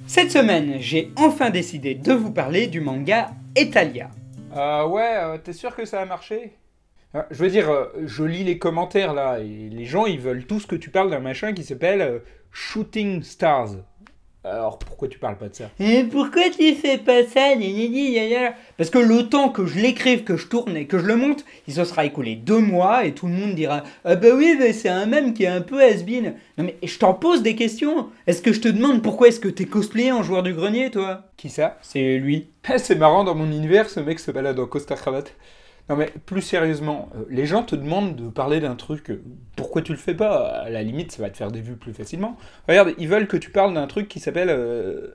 Cette semaine, j'ai enfin décidé de vous parler du manga Hetalia. T'es sûr que ça a marché? Je veux dire, je lis les commentaires là, et les gens ils veulent tous que tu parles d'un machin qui s'appelle Shooting Stars. Alors pourquoi tu parles pas de ça? Et pourquoi tu fais pas ça, yaya? Parce que le temps que je l'écrive, que je tourne et que je le monte, il se sera écoulé 2 mois et tout le monde dira « Ah bah oui, bah c'est un mème qui est un peu has-been ». Non mais je t'en pose des questions. Est-ce que je te demande pourquoi est-ce que t'es cosplayé en joueur du grenier, toi? Qui ça? C'est lui. C'est marrant, dans mon univers, ce mec se balade en costard-cravate. Non mais plus sérieusement, les gens te demandent de parler d'un truc, pourquoi tu le fais pas? À la limite, ça va te faire des vues plus facilement. Regarde, ils veulent que tu parles d'un truc qui s'appelle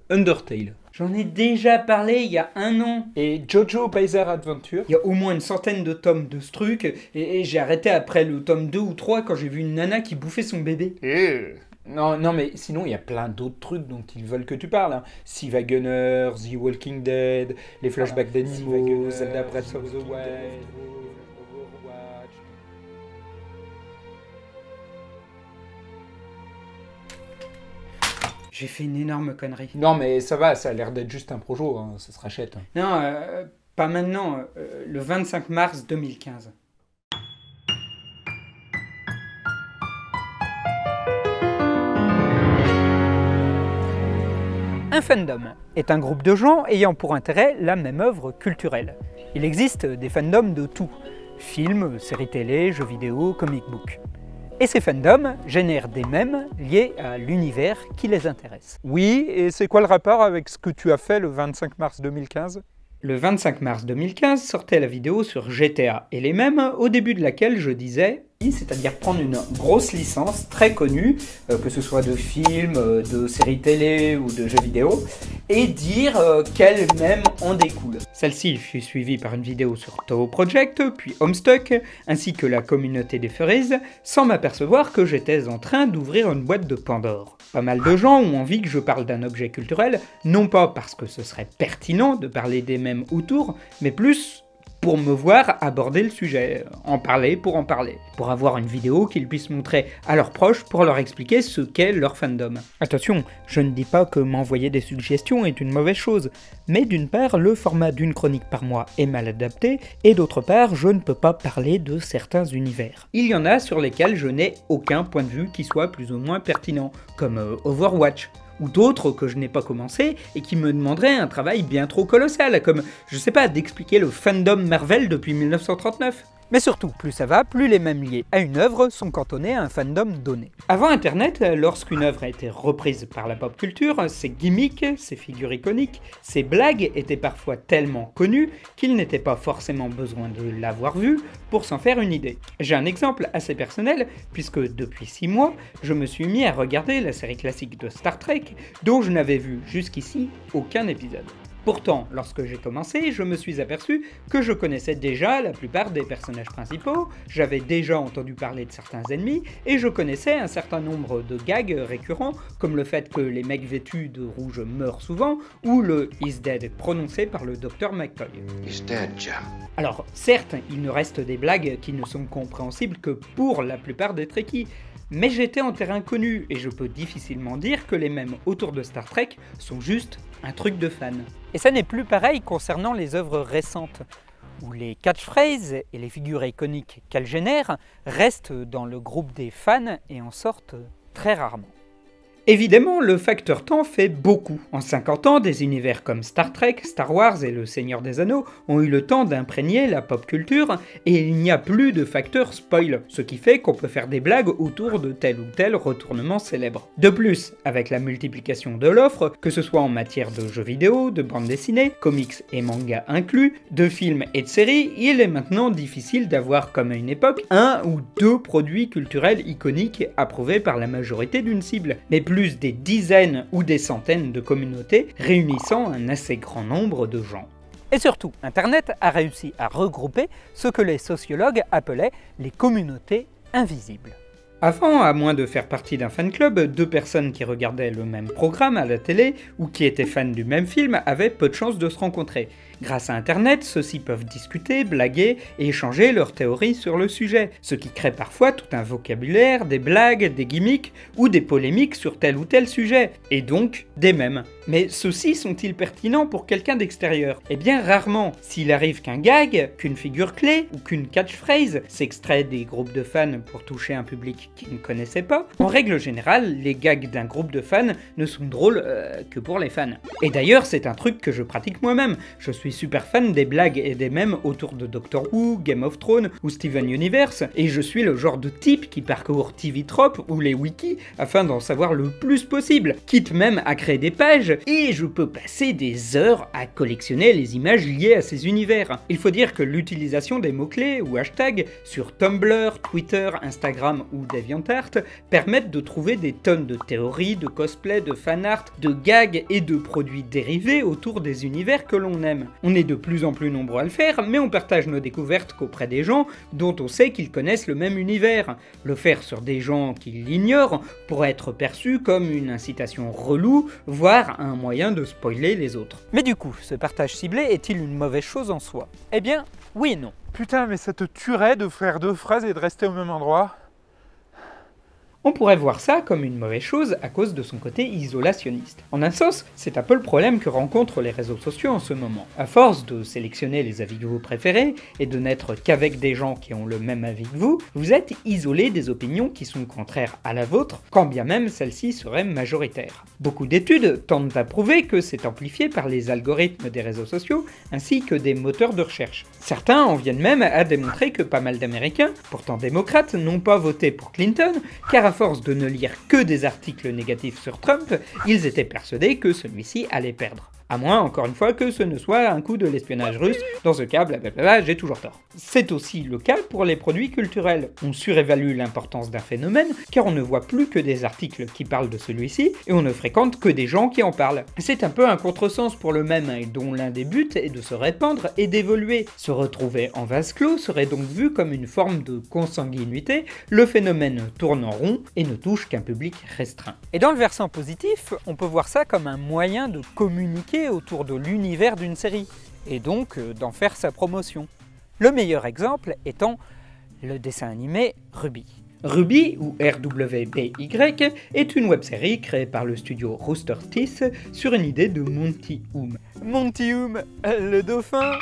Undertale. J'en ai déjà parlé il y a 1 an. Et Jojo Bizarre Adventure. Il y a au moins une centaine de tomes de ce truc, et j'ai arrêté après le tome 2 ou 3 quand j'ai vu une nana qui bouffait son bébé. Non, mais sinon, il y a plein d'autres trucs dont ils veulent que tu parles. Hein. Siva Gunner, The Walking Dead, les flashbacks d'animaux, Zelda Breath of the Wild, Overwatch. J'ai fait une énorme connerie. Non, mais ça va, ça a l'air d'être juste un projo, hein, ça se rachète. Non, pas maintenant, le 25 mars 2015. Un fandom est un groupe de gens ayant pour intérêt la même œuvre culturelle. Il existe des fandoms de tout, films, séries télé, jeux vidéo, comic book. Et ces fandoms génèrent des mèmes liés à l'univers qui les intéresse. Oui, et c'est quoi le rapport avec ce que tu as fait le 25 mars 2015 ? Le 25 mars 2015 sortait la vidéo sur GTA et les mèmes, au début de laquelle je disais, c'est-à-dire prendre une grosse licence très connue, que ce soit de films, de séries télé ou de jeux vidéo, et dire quel mème en découle. Celle-ci fut suivie par une vidéo sur Toho Project, puis Homestuck, ainsi que la communauté des furries, sans m'apercevoir que j'étais en train d'ouvrir une boîte de Pandore. Pas mal de gens ont envie que je parle d'un objet culturel, non pas parce que ce serait pertinent de parler des mèmes autour, mais plus pour me voir aborder le sujet, en parler, pour avoir une vidéo qu'ils puissent montrer à leurs proches pour leur expliquer ce qu'est leur fandom. Attention, je ne dis pas que m'envoyer des suggestions est une mauvaise chose, mais d'une part, le format d'une chronique par mois est mal adapté, et d'autre part, je ne peux pas parler de certains univers. Il y en a sur lesquels je n'ai aucun point de vue qui soit plus ou moins pertinent, comme Overwatch, ou d'autres que je n'ai pas commencé et qui me demanderaient un travail bien trop colossal, comme, je sais pas, d'expliquer le fandom Marvel depuis 1939. Mais surtout, plus ça va, plus les mêmes liés à une œuvre sont cantonnés à un fandom donné. Avant Internet, lorsqu'une œuvre a été reprise par la pop culture, ses gimmicks, ses figures iconiques, ses blagues étaient parfois tellement connues qu'il n'était pas forcément besoin de l'avoir vue pour s'en faire une idée. J'ai un exemple assez personnel, puisque depuis 6 mois, je me suis mis à regarder la série classique de Star Trek, dont je n'avais vu jusqu'ici aucun épisode. Pourtant, lorsque j'ai commencé, je me suis aperçu que je connaissais déjà la plupart des personnages principaux, j'avais déjà entendu parler de certains ennemis, et je connaissais un certain nombre de gags récurrents, comme le fait que les mecs vêtus de rouge meurent souvent, ou le « He's dead » prononcé par le Dr McCoy. He's dead, Joe. Alors, certes, il ne reste des blagues qui ne sont compréhensibles que pour la plupart des Trekkies, mais j'étais en terrain connu, et je peux difficilement dire que les mèmes autour de Star Trek sont juste un truc de fan. Et ça n'est plus pareil concernant les œuvres récentes, où les catchphrases et les figures iconiques qu'elles génèrent restent dans le groupe des fans et en sortent très rarement. Évidemment, le facteur temps fait beaucoup. En 50 ans, des univers comme Star Trek, Star Wars et Le Seigneur des Anneaux ont eu le temps d'imprégner la pop culture et il n'y a plus de facteur spoil, ce qui fait qu'on peut faire des blagues autour de tel ou tel retournement célèbre. De plus, avec la multiplication de l'offre, que ce soit en matière de jeux vidéo, de bandes dessinées, comics et mangas inclus, de films et de séries, il est maintenant difficile d'avoir comme à une époque 1 ou 2 produits culturels iconiques approuvés par la majorité d'une cible, mais plus des dizaines ou des centaines de communautés réunissant un assez grand nombre de gens. Et surtout, Internet a réussi à regrouper ce que les sociologues appelaient les communautés invisibles. Avant, à moins de faire partie d'un fan club, deux personnes qui regardaient le même programme à la télé ou qui étaient fans du même film avaient peu de chances de se rencontrer. Grâce à Internet, ceux-ci peuvent discuter, blaguer et échanger leurs théories sur le sujet, ce qui crée parfois tout un vocabulaire, des blagues, des gimmicks ou des polémiques sur tel ou tel sujet, et donc des mèmes. Mais ceux-ci sont-ils pertinents pour quelqu'un d'extérieur? Eh bien rarement. S'il arrive qu'un gag, qu'une figure clé ou qu'une catchphrase s'extrait des groupes de fans pour toucher un public qui ne connaissait pas, en règle générale, les gags d'un groupe de fans ne sont drôles que pour les fans. Et d'ailleurs, c'est un truc que je pratique moi-même. Je suis super fan des blagues et des mèmes autour de Doctor Who, Game of Thrones ou Steven Universe, et je suis le genre de type qui parcourt TV Trop ou les wikis afin d'en savoir le plus possible, quitte même à créer des pages, et je peux passer des heures à collectionner les images liées à ces univers. Il faut dire que l'utilisation des mots-clés ou hashtags sur Tumblr, Twitter, Instagram ou DeviantArt permettent de trouver des tonnes de théories, de cosplay, de fanart, de gags et de produits dérivés autour des univers que l'on aime. On est de plus en plus nombreux à le faire, mais on partage nos découvertes qu'auprès des gens dont on sait qu'ils connaissent le même univers. Le faire sur des gens qui l'ignorent pourrait être perçu comme une incitation relou, voire un moyen de spoiler les autres. Mais du coup, ce partage ciblé est-il une mauvaise chose en soi? Eh bien, oui et non. Putain, mais ça te tuerait de faire deux phrases et de rester au même endroit? On pourrait voir ça comme une mauvaise chose à cause de son côté isolationniste. En un sens, c'est un peu le problème que rencontrent les réseaux sociaux en ce moment. À force de sélectionner les avis que vous préférez et de n'être qu'avec des gens qui ont le même avis que vous, vous êtes isolé des opinions qui sont contraires à la vôtre, quand bien même celles-ci seraient majoritaires. Beaucoup d'études tentent à prouver que c'est amplifié par les algorithmes des réseaux sociaux ainsi que des moteurs de recherche. Certains en viennent même à démontrer que pas mal d'Américains, pourtant démocrates, n'ont pas voté pour Clinton, car à force de ne lire que des articles négatifs sur Trump, ils étaient persuadés que celui-ci allait perdre. À moins, encore une fois, que ce ne soit un coup de l'espionnage russe, dans ce cas, blablabla, j'ai toujours tort. C'est aussi le cas pour les produits culturels. On surévalue l'importance d'un phénomène, car on ne voit plus que des articles qui parlent de celui-ci, et on ne fréquente que des gens qui en parlent. C'est un peu un contresens pour le mème, dont l'un des buts est de se répandre et d'évoluer. Se retrouver en vase clos serait donc vu comme une forme de consanguinité, le phénomène tourne en rond et ne touche qu'un public restreint. Et dans le versant positif, on peut voir ça comme un moyen de communiquer autour de l'univers d'une série, et donc d'en faire sa promotion. Le meilleur exemple étant le dessin animé Ruby. Ruby, ou RWBY, est une web-série créée par le studio Rooster Teeth sur une idée de Monty Hume. Monty Hume, le dauphin.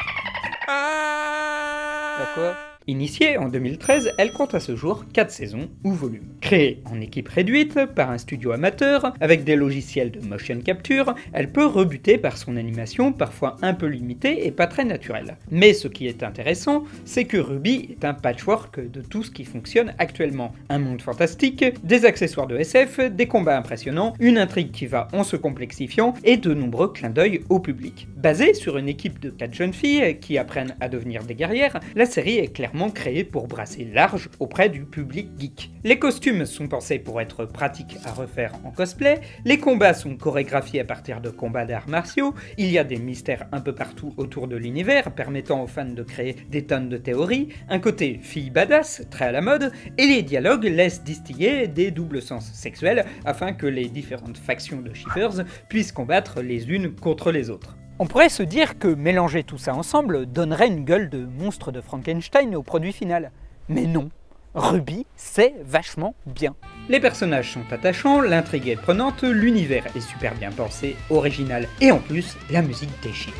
Quoi ? Initiée en 2013, elle compte à ce jour 4 saisons ou volumes. Créée en équipe réduite par un studio amateur avec des logiciels de motion capture, elle peut rebuter par son animation parfois un peu limitée et pas très naturelle. Mais ce qui est intéressant, c'est que Ruby est un patchwork de tout ce qui fonctionne actuellement. Un monde fantastique, des accessoires de SF, des combats impressionnants, une intrigue qui va en se complexifiant et de nombreux clins d'œil au public. Basée sur une équipe de 4 jeunes filles qui apprennent à devenir des guerrières, la série est clairement créé pour brasser large auprès du public geek. Les costumes sont pensés pour être pratiques à refaire en cosplay, les combats sont chorégraphiés à partir de combats d'arts martiaux, il y a des mystères un peu partout autour de l'univers permettant aux fans de créer des tonnes de théories, un côté fille badass, très à la mode, et les dialogues laissent distiller des doubles sens sexuels afin que les différentes factions de shippers puissent combattre les unes contre les autres. On pourrait se dire que mélanger tout ça ensemble donnerait une gueule de monstre de Frankenstein au produit final. Mais non, Ruby, c'est vachement bien. Les personnages sont attachants, l'intrigue est prenante, l'univers est super bien pensé, original, et en plus, la musique déchire.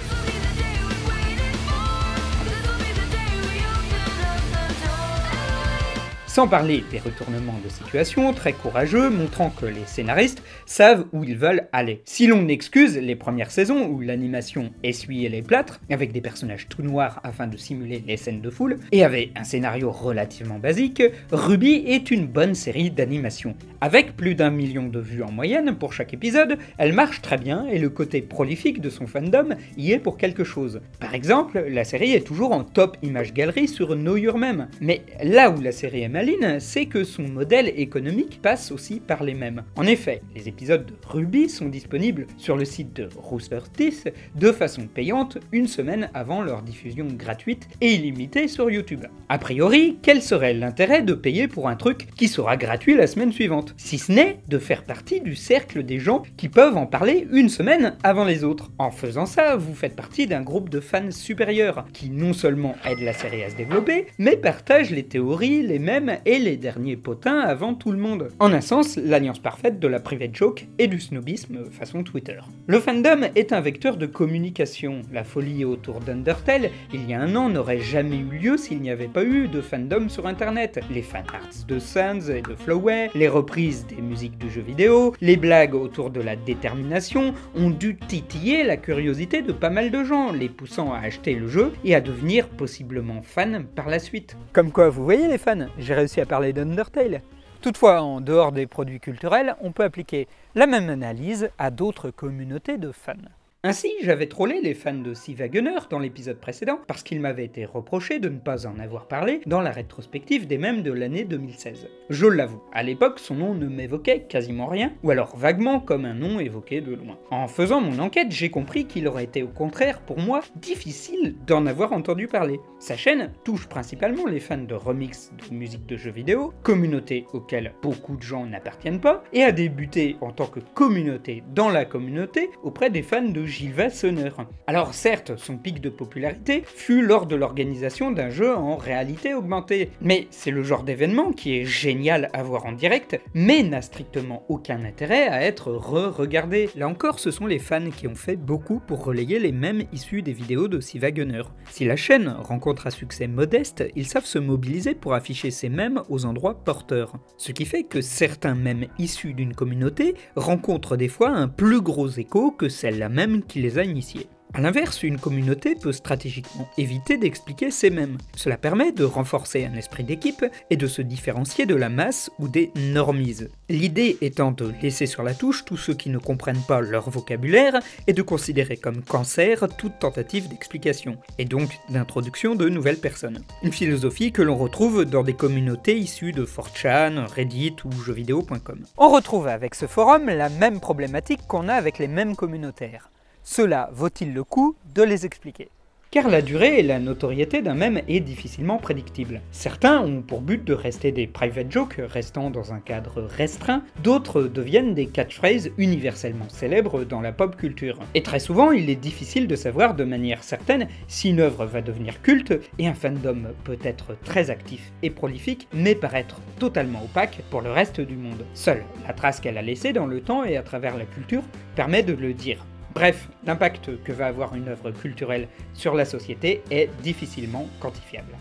Sans parler des retournements de situation très courageux, montrant que les scénaristes savent où ils veulent aller. Si l'on excuse les premières saisons où l'animation essuyait les plâtres, avec des personnages tout noirs afin de simuler les scènes de foule, et avait un scénario relativement basique, Ruby est une bonne série d'animation. Avec plus d'1 million de vues en moyenne pour chaque épisode, elle marche très bien et le côté prolifique de son fandom y est pour quelque chose. Par exemple, la série est toujours en top image galerie sur Know Your Meme, mais là où la série est maline, c'est que son modèle économique passe aussi par les mèmes. En effet, les épisodes de Ruby sont disponibles sur le site de Rooster Teeth de façon payante une semaine avant leur diffusion gratuite et illimitée sur YouTube. A priori, quel serait l'intérêt de payer pour un truc qui sera gratuit la semaine suivante? Si ce n'est de faire partie du cercle des gens qui peuvent en parler une semaine avant les autres. En faisant ça, vous faites partie d'un groupe de fans supérieurs qui non seulement aide la série à se développer, mais partage les théories, les mèmes et les derniers potins avant tout le monde. En un sens, l'alliance parfaite de la private joke et du snobisme façon Twitter. Le fandom est un vecteur de communication. La folie autour d'Undertale, il y a un an, n'aurait jamais eu lieu s'il n'y avait pas eu de fandom sur internet. Les fanarts de Sans et de Flowey, les reprises des musiques du jeu vidéo, les blagues autour de la détermination ont dû titiller la curiosité de pas mal de gens, les poussant à acheter le jeu et à devenir possiblement fans par la suite. Comme quoi, vous voyez les fans, j'ai réussi à parler d'Undertale. Toutefois, en dehors des produits culturels, on peut appliquer la même analyse à d'autres communautés de fans. Ainsi, j'avais trollé les fans de Sea Wagoner dans l'épisode précédent parce qu'il m'avait été reproché de ne pas en avoir parlé dans la rétrospective des mèmes de l'année 2016. Je l'avoue, à l'époque, son nom ne m'évoquait quasiment rien, ou alors vaguement comme un nom évoqué de loin. En faisant mon enquête, j'ai compris qu'il aurait été au contraire pour moi difficile d'en avoir entendu parler. Sa chaîne touche principalement les fans de remix de musique de jeux vidéo, communauté auxquelles beaucoup de gens n'appartiennent pas, et a débuté en tant que communauté dans la communauté auprès des fans de Gilva Sonner. Alors certes, son pic de popularité fut lors de l'organisation d'un jeu en réalité augmentée, mais c'est le genre d'événement qui est génial à voir en direct, mais n'a strictement aucun intérêt à être re-regardé. Là encore, ce sont les fans qui ont fait beaucoup pour relayer les mèmes issus des vidéos de Sea Wagoner. Si la chaîne rencontre un succès modeste, ils savent se mobiliser pour afficher ces mèmes aux endroits porteurs. Ce qui fait que certains mèmes issus d'une communauté rencontrent des fois un plus gros écho que celle-là même qui les a initiés. A l'inverse, une communauté peut stratégiquement éviter d'expliquer ces mèmes. Cela permet de renforcer un esprit d'équipe et de se différencier de la masse ou des normies. L'idée étant de laisser sur la touche tous ceux qui ne comprennent pas leur vocabulaire et de considérer comme cancer toute tentative d'explication, et donc d'introduction de nouvelles personnes. Une philosophie que l'on retrouve dans des communautés issues de 4chan, Reddit ou jeuxvideo.com. On retrouve avec ce forum la même problématique qu'on a avec les mêmes communautaires. Cela vaut-il le coup de les expliquer? Car la durée et la notoriété d'un mème est difficilement prédictible. Certains ont pour but de rester des private jokes restant dans un cadre restreint, d'autres deviennent des catchphrases universellement célèbres dans la pop culture. Et très souvent, il est difficile de savoir de manière certaine si une œuvre va devenir culte, et un fandom peut être très actif et prolifique, mais paraître totalement opaque pour le reste du monde. Seule la trace qu'elle a laissée dans le temps et à travers la culture permet de le dire. Bref, l'impact que va avoir une œuvre culturelle sur la société est difficilement quantifiable.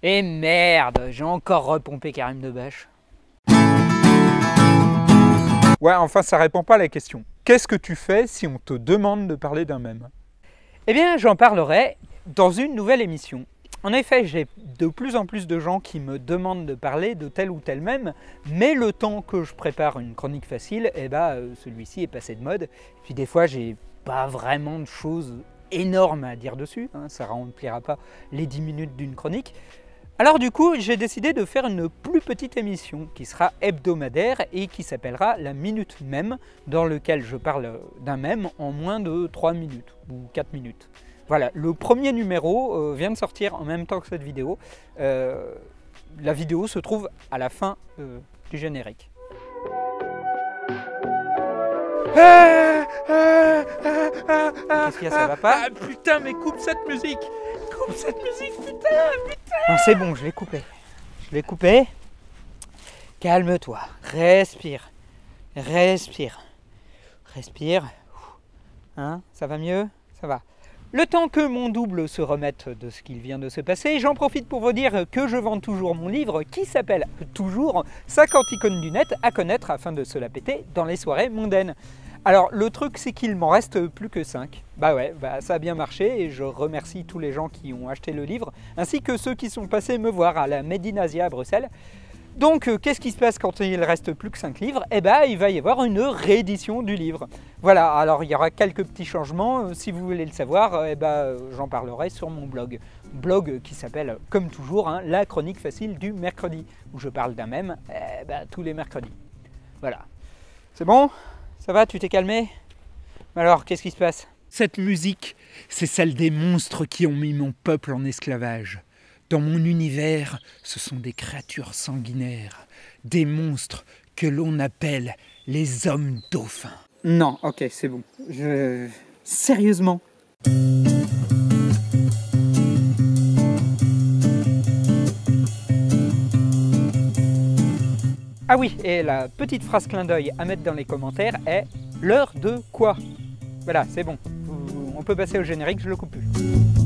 Et merde, j'ai encore repompé Karim Debache. Ouais, enfin ça répond pas à la question. Qu'est-ce que tu fais si on te demande de parler d'un mème? Eh bien, j'en parlerai dans une nouvelle émission. En effet, j'ai de plus en plus de gens qui me demandent de parler de tel ou tel mème, mais le temps que je prépare une chronique facile, celui-ci est passé de mode. Puis des fois, j'ai pas vraiment de choses énormes à dire dessus, ça remplira pas les 10 minutes d'une chronique. Alors du coup, j'ai décidé de faire une plus petite émission qui sera hebdomadaire et qui s'appellera la Minute Mème, dans lequel je parle d'un mème en moins de 3 minutes ou 4 minutes. Voilà, le premier numéro vient de sortir en même temps que cette vidéo. La vidéo se trouve à la fin du générique. Qu'est-ce qu'il y a, ça va pas? Ah putain, mais coupe cette musique! Coupe cette musique, putain! Non, c'est bon, je l'ai coupé. Je l'ai coupé. Calme-toi, respire. Respire. Respire. Hein, ça va mieux? Ça va. Le temps que mon double se remette de ce qu'il vient de se passer, j'en profite pour vous dire que je vends toujours mon livre qui s'appelle toujours 50 icônes du net à connaître afin de se la péter dans les soirées mondaines. Alors le truc c'est qu'il m'en reste plus que 5. Bah ouais, ça a bien marché et je remercie tous les gens qui ont acheté le livre, ainsi que ceux qui sont passés me voir à la Made in Asia à Bruxelles. Donc, qu'est-ce qui se passe quand il ne reste plus que 5 livres? Eh ben, il va y avoir une réédition du livre. Voilà, alors il y aura quelques petits changements. Si vous voulez le savoir, eh ben, j'en parlerai sur mon blog. Blog qui s'appelle, comme toujours, hein, La Chronique Facile du mercredi, où je parle d'un mème tous les mercredis. Voilà. C'est bon? Ça va? Tu t'es calmé? Alors, qu'est-ce qui se passe? Cette musique, c'est celle des monstres qui ont mis mon peuple en esclavage. Dans mon univers, ce sont des créatures sanguinaires, des monstres que l'on appelle les hommes dauphins. Non, ok, c'est bon. Sérieusement? Ah oui, et la petite phrase clin d'œil à mettre dans les commentaires est « L'heure de quoi ?» Voilà, c'est bon. On peut passer au générique, je le coupe plus.